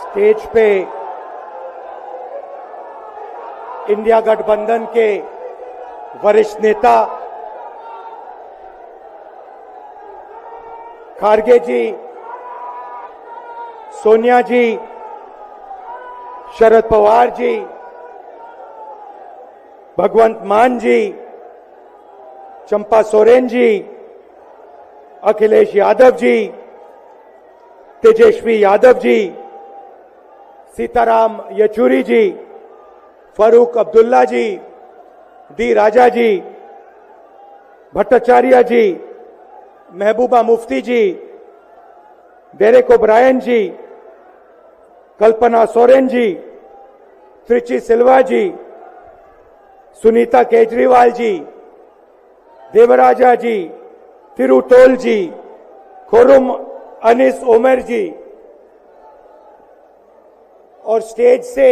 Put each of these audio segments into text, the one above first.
Stage पे India गठबंधन के वरिष्ठ नेता खारगे जी, सोनिया जी, शरद पवार जी, भगवंत मान जी, चंपा सोरेन जी, अखिलेश यादव जी, तेजस्वी यादव जी, सीताराम येचुरी जी, फारूक अब्दुल्ला जी, डी राजा जी, भट्टाचार्य जी, महबूबा मुफ्ती जी, डेरेक ओब्रायन जी, कल्पना सोरेन जी, त्रिची सिल्वा जी, सुनीता केजरीवाल जी, देवराजा जी, तिरुतोल जी, खुरुम अनिस उमर जी, और स्टेज से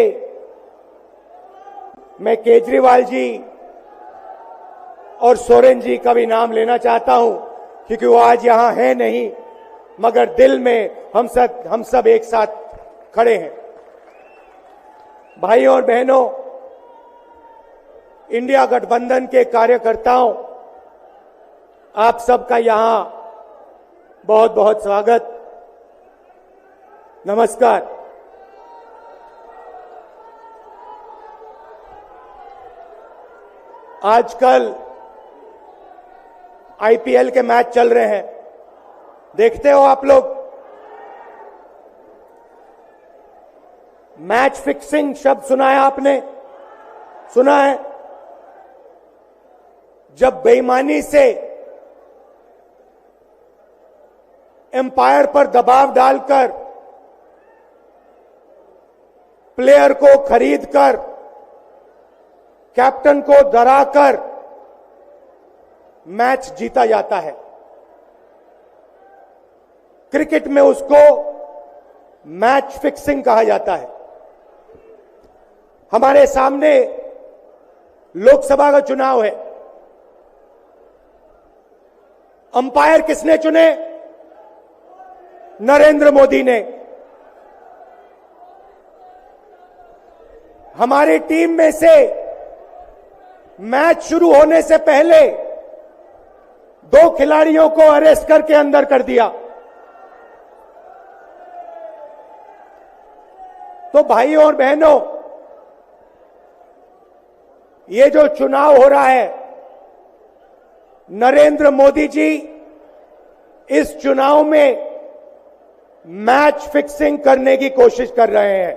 मैं केजरीवाल जी और सोरेन जी का भी नाम लेना चाहता हूं, क्योंकि वो आज यहां है नहीं, मगर दिल में हम सब एक साथ खड़े हैं। भाइयों और बहनों, इंडिया गठबंधन के कार्यकर्ताओं, आप सबका यहां बहुत बहुत स्वागत, नमस्कार। आजकल आईपीएल के मैच चल रहे हैं, देखते हो आप लोग। मैच फिक्सिंग शब्द सुना है आपने? सुना है? जब बेईमानी से एम्पायर पर दबाव डालकर प्लेयर को खरीदकर कैप्टन को डराकर मैच जीता जाता है। क्रिकेट में उसको मैच फिक्सिंग कहा जाता है। हमारे सामने लोकसभा का चुनाव है। अंपायर किसने चुने? नरेंद्र मोदी ने। हमारी टीम में से मैच शुरू होने से पहले 2 खिलाड़ियों को अरेस्ट करके अंदर कर दिया। तो भाइयों और बहनों, ये जो चुनाव हो रहा है, नरेंद्र मोदी जी इस चुनाव में मैच फिक्सिंग करने की कोशिश कर रहे हैं।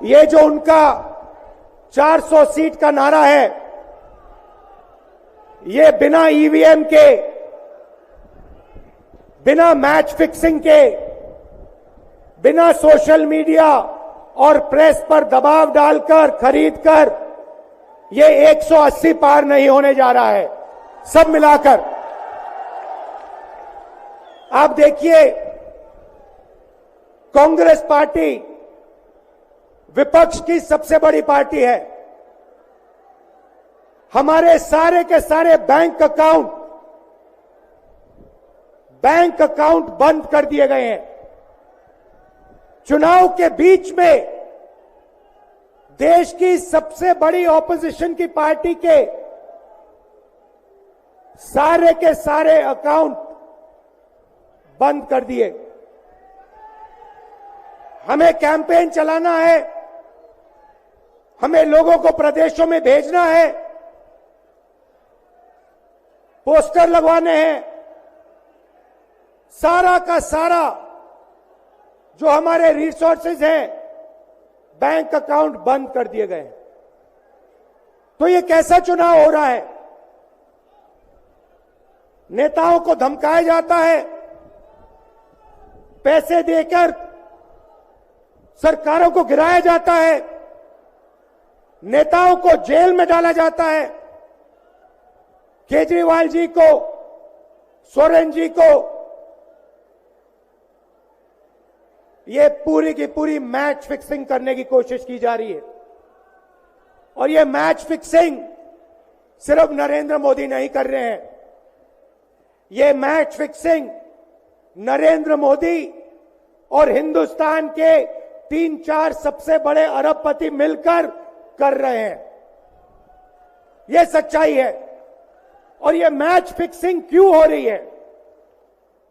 ये जो उनका 400 सीट का नारा है, ये बिना ईवीएम के, बिना मैच फिक्सिंग के, बिना सोशल मीडिया और प्रेस पर दबाव डालकर खरीदकर, ये 180 पार नहीं होने जा रहा है। सब मिलाकर आप देखिए, कांग्रेस पार्टी विपक्ष की सबसे बड़ी पार्टी है। हमारे सारे के सारे बैंक अकाउंट बंद कर दिए गए हैं। चुनाव के बीच में देश की सबसे बड़ी ऑपोजिशन की पार्टी के सारे अकाउंट बंद कर दिए। हमें कैंपेन चलाना है, हमें लोगों को प्रदेशों में भेजना है, पोस्टर लगवाने हैं। सारा का सारा जो हमारे रिसोर्सेज हैं, बैंक अकाउंट बंद कर दिए गए हैं। तो ये कैसा चुनाव हो रहा है? नेताओं को धमकाया जाता है, पैसे देकर सरकारों को गिराया जाता है, नेताओं को जेल में डाला जाता है। केजरीवाल जी को, सोरेन जी को ये पूरी की पूरी मैच फिक्सिंग करने की कोशिश की जा रही है। और ये मैच फिक्सिंग सिर्फ नरेंद्र मोदी नहीं कर रहे हैं। ये मैच फिक्सिंग नरेंद्र मोदी और हिंदुस्तान के 3-4 सबसे बड़े अरबपति मिलकर कर रहे हैं। यह सच्चाई है। और यह मैच फिक्सिंग क्यों हो रही है?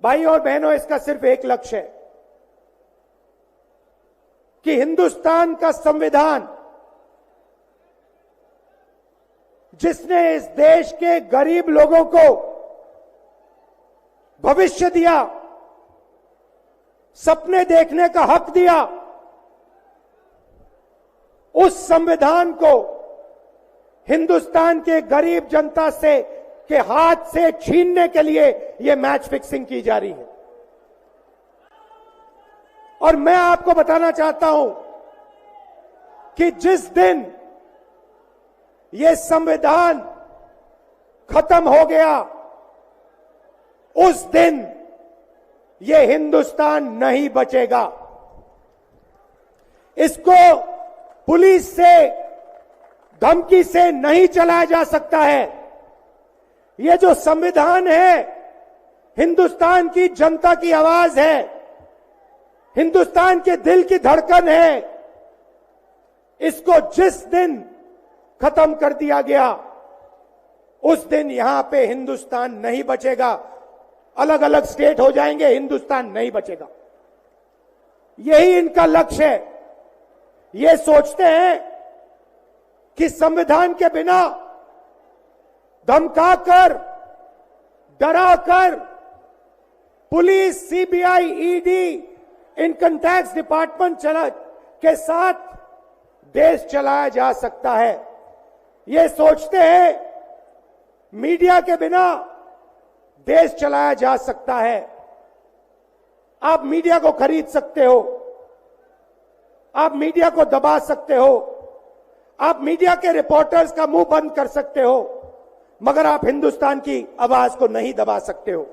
भाइयों और बहनों, इसका सिर्फ एक लक्ष्य है कि हिंदुस्तान का संविधान, जिसने इस देश के गरीब लोगों को भविष्य दिया, सपने देखने का हक दिया, उस संविधान को हिंदुस्तान के गरीब जनता से के हाथ से छीनने के लिए यह मैच फिक्सिंग की जा रही है। और मैं आपको बताना चाहता हूं कि जिस दिन यह संविधान खत्म हो गया, उस दिन यह हिंदुस्तान नहीं बचेगा। इसको पुलिस से, धमकी से नहीं चलाया जा सकता है। यह जो संविधान है, हिंदुस्तान की जनता की आवाज है, हिंदुस्तान के दिल की धड़कन है। इसको जिस दिन खत्म कर दिया गया, उस दिन यहां पे हिंदुस्तान नहीं बचेगा। अलग अलग स्टेट हो जाएंगे, हिंदुस्तान नहीं बचेगा। यही इनका लक्ष्य है। ये सोचते हैं कि संविधान के बिना धमकाकर, डराकर police, CBI, ED, income tax department के साथ देश चलाया जा सकता है। ये सोचते हैं मीडिया के बिना देश चलाया जा सकता है। आप मीडिया को खरीद सकते हो, आप मीडिया को दबा सकते हो, आप मीडिया के रिपोर्टर्स का मुंह बंद कर सकते हो, मगर आप हिंदुस्तान की आवाज को नहीं दबा सकते हो।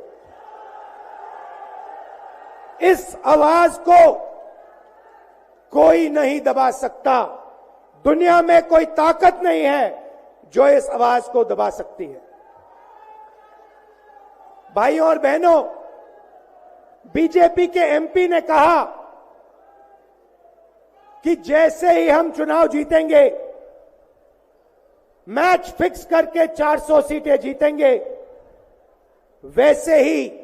इस आवाज को कोई नहीं दबा सकता। दुनिया में कोई ताकत नहीं है जो इस आवाज को दबा सकती है। भाइयों और बहनों, बीजेपी के एमपी ने कहा कि जैसे ही हम चुनाव जीतेंगे, मैच फिक्स करके 400 सीटें जीतेंगे, वैसे ही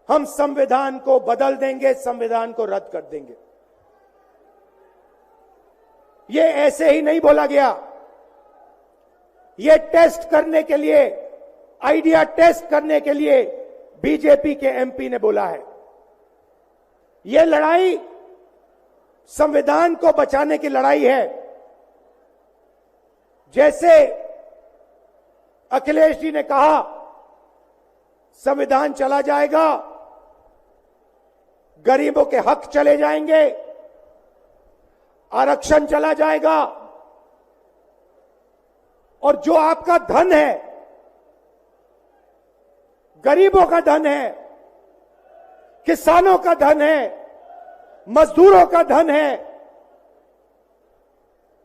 हम संविधान को बदल देंगे, संविधान को रद्द कर देंगे। ये ऐसे ही नहीं बोला गया। ये टेस्ट करने के लिए, आइडिया टेस्ट करने के लिए बीजेपी के एमपी ने बोला है। ये लड़ाई संविधान को बचाने की लड़ाई है। जैसे अखिलेश जी ने कहा, संविधान चला जाएगा, गरीबों के हक चले जाएंगे, आरक्षण चला जाएगा, और जो आपका धन है, गरीबों का धन है, किसानों का धन है, मजदूरों का धन है,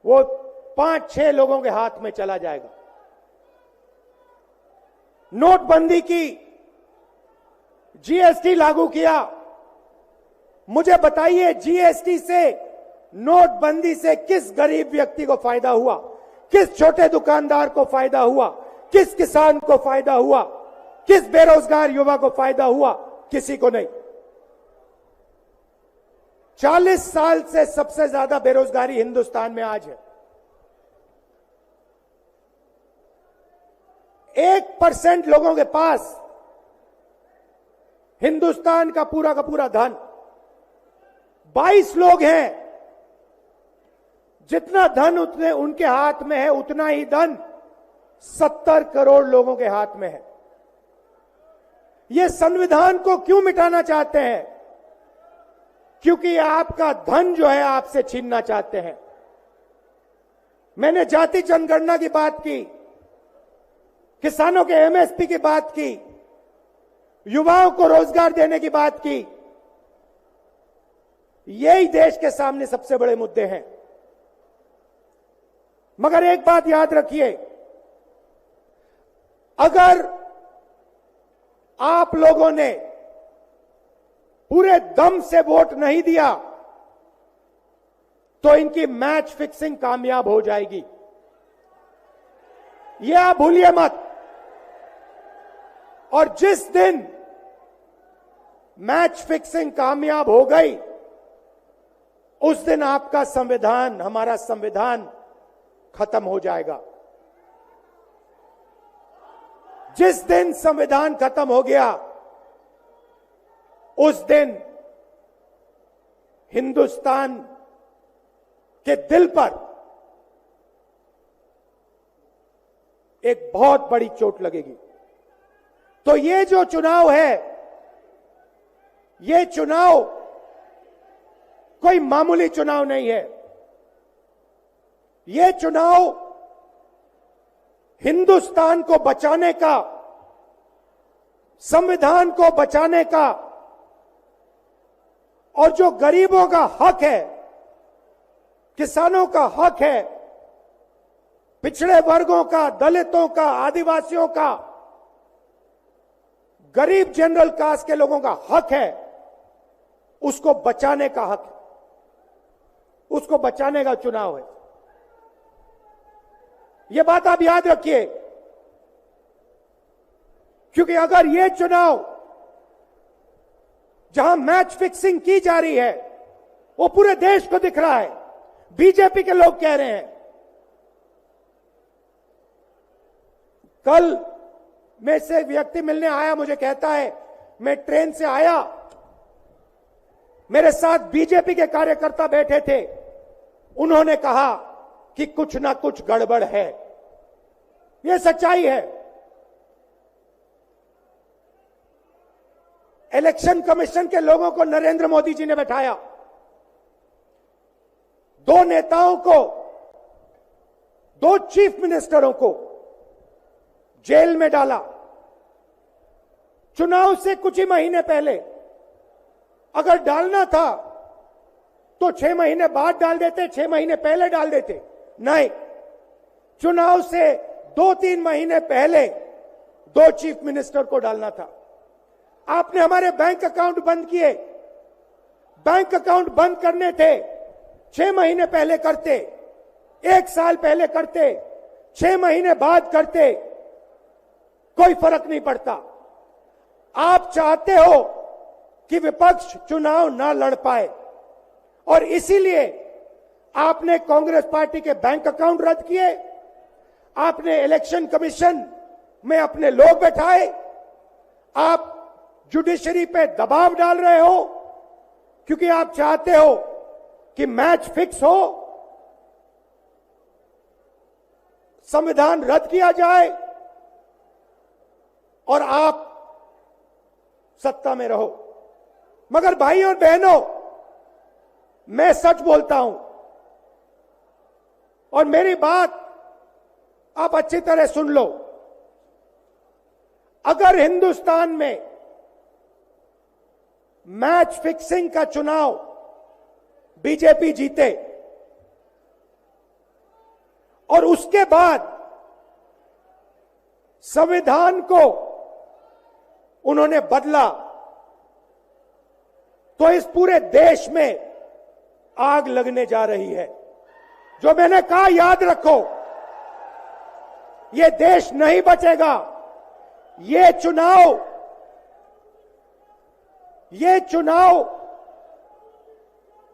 वो 5-6 लोगों के हाथ में चला जाएगा। नोटबंदी की, जीएसटी लागू किया। मुझे बताइए, जीएसटी से, नोटबंदी से किस गरीब व्यक्ति को फायदा हुआ? किस छोटे दुकानदार को फायदा हुआ? किस किसान को फायदा हुआ? किस बेरोजगार युवा को फायदा हुआ? किसी को नहीं। 40 साल से सबसे ज्यादा बेरोजगारी हिंदुस्तान में आज है। 1% लोगों के पास हिंदुस्तान का पूरा धन, 22 लोग हैं। जितना धन उतने उनके हाथ में है, उतना ही धन 70 करोड़ लोगों के हाथ में है। ये संविधान को क्यों मिटाना चाहते हैं? क्योंकि आपका धन जो है आपसे छीनना चाहते हैं। मैंने जाति जनगणना की बात की, किसानों के एमएसपी की बात की, युवाओं को रोजगार देने की बात की। यही देश के सामने सबसे बड़े मुद्दे हैं। मगर एक बात याद रखिए, अगर आप लोगों ने पूरे दम से वोट नहीं दिया तो इनकी मैच फिक्सिंग कामयाब हो जाएगी। यह आप भूलिए मत। और जिस दिन मैच फिक्सिंग कामयाब हो गई, उस दिन आपका संविधान, हमारा संविधान खत्म हो जाएगा। जिस दिन संविधान खत्म हो गया, उस दिन हिंदुस्तान के दिल पर एक बहुत बड़ी चोट लगेगी। तो ये जो चुनाव है, ये चुनाव कोई मामूली चुनाव नहीं है। ये चुनाव हिंदुस्तान को बचाने का, संविधान को बचाने का, और जो गरीबों का हक है, किसानों का हक है, पिछड़े वर्गों का, दलितों का, आदिवासियों का, गरीब जनरल कास्ट के लोगों का हक है, उसको बचाने का हक है, उसको बचाने का चुनाव है। यह बात आप याद रखिए, क्योंकि अगर यह चुनाव जहां मैच फिक्सिंग की जा रही है, वो पूरे देश को दिख रहा है, बीजेपी के लोग कह रहे हैं। कल में से एक व्यक्ति मिलने आया, मुझे कहता है मैं ट्रेन से आया, मेरे साथ बीजेपी के कार्यकर्ता बैठे थे, उन्होंने कहा कि कुछ ना कुछ गड़बड़ है। यह सच्चाई है। इलेक्शन कमीशन के लोगों को नरेंद्र मोदी जी ने बैठाया, दो नेताओं को, दो चीफ मिनिस्टरों को जेल में डाला। चुनाव से कुछ ही महीने पहले अगर डालना था तो 6 महीने बाद डाल देते, 6 महीने पहले डाल देते। नहीं, चुनाव से 2-3 महीने पहले 2 चीफ मिनिस्टर को डालना था। आपने हमारे बैंक अकाउंट बंद किए। बैंक अकाउंट बंद करने थे, 6 महीने पहले करते, 1 साल पहले करते, 6 महीने बाद करते, कोई फर्क नहीं पड़ता। आप चाहते हो कि विपक्ष चुनाव ना लड़ पाए, और इसीलिए आपने कांग्रेस पार्टी के बैंक अकाउंट रद्द किए, आपने इलेक्शन कमीशन में अपने लोग बैठाए, आप जुडिशरी पे दबाव डाल रहे हो, क्योंकि आप चाहते हो कि मैच फिक्स हो, संविधान रद्द किया जाए और आप सत्ता में रहो। मगर भाई और बहनों, मैं सच बोलता हूं, और मेरी बात आप अच्छी तरह सुन लो। अगर हिंदुस्तान में मैच फिक्सिंग का चुनाव बीजेपी जीते और उसके बाद संविधान को उन्होंने बदला, तो इस पूरे देश में आग लगने जा रही है। जो मैंने कहा याद रखो, ये देश नहीं बचेगा। ये चुनाव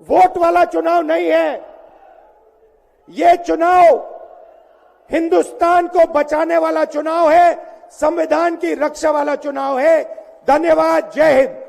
वोट वाला चुनाव नहीं है। ये चुनाव हिंदुस्तान को बचाने वाला चुनाव है, संविधान की रक्षा वाला चुनाव है। धन्यवाद। जय हिंद।